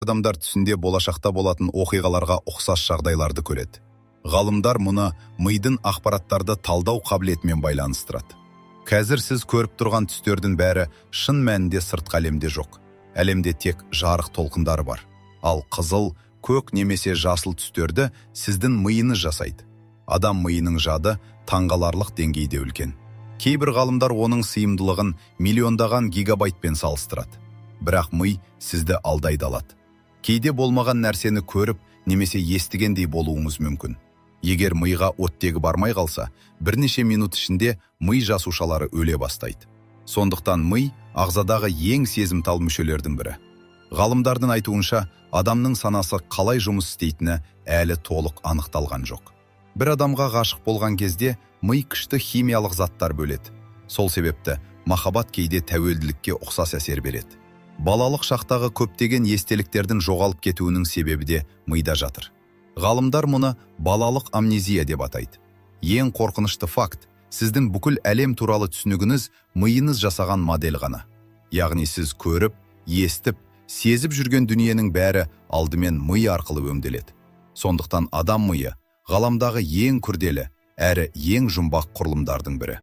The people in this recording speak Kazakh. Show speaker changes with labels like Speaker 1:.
Speaker 1: адамдар түсінде болашақта болатын оқиғаларға ұқсас жағдайларды көреді. Ғалымдар мұны мидың ақпараттарды талдау қабілетімен байланыстырады. Қазір сіз көріп тұрған түстердің бәрі шын мәнінде сыртқы әлемде жоқ. Әлемде тек жарық толқындары бар. Ал қызыл, көк немесе жасыл түстерді сіздің миыңыз жасайды. Адам миының жады таңғаларлық деңгейде үлкен. Кейбір ғалымдар оның сыйымдылығын миллиондаған гигабайтпен салыстырады. Бірақ ми сізді алдайды алады. Кейде болмаған нәрсені көріп, немесе естігендей болуыңыз мүмкін. Егер миға оттегі бармай қалса, бірнеше минут ішінде ми жасушалары өле бастайды. Сондықтан ми ағзадағы ең сезімтал мүшелердің бірі. Ғалымдардың айтуынша, адамның санасы қалай жұмыс істейтіні әлі толық анықталған жоқ. Бір адамға ғашық болған кезде ми күшті химиялық заттар бөледі. Сол себепті махаббат кейде тәуелділікке ұқсас әсер береді. Балалық шақтағы көптеген естеліктердің жоғалып кетуінің себебі де мида жатыр. Ғалымдар мұны балалық амнезия деп атайды. Ең қорқынышты факт, сіздің бүкіл әлем туралы түсінігіңіз миыңыз жасаған модель ғана. Яғни сіз көріп, естіп, сезіп жүрген дүниенің бәрі алдымен ми арқылы өңделеді. Сондықтан адам миы ғаламдағы ең күрделі әрі ең жұмбақ құрылымдардың бірі.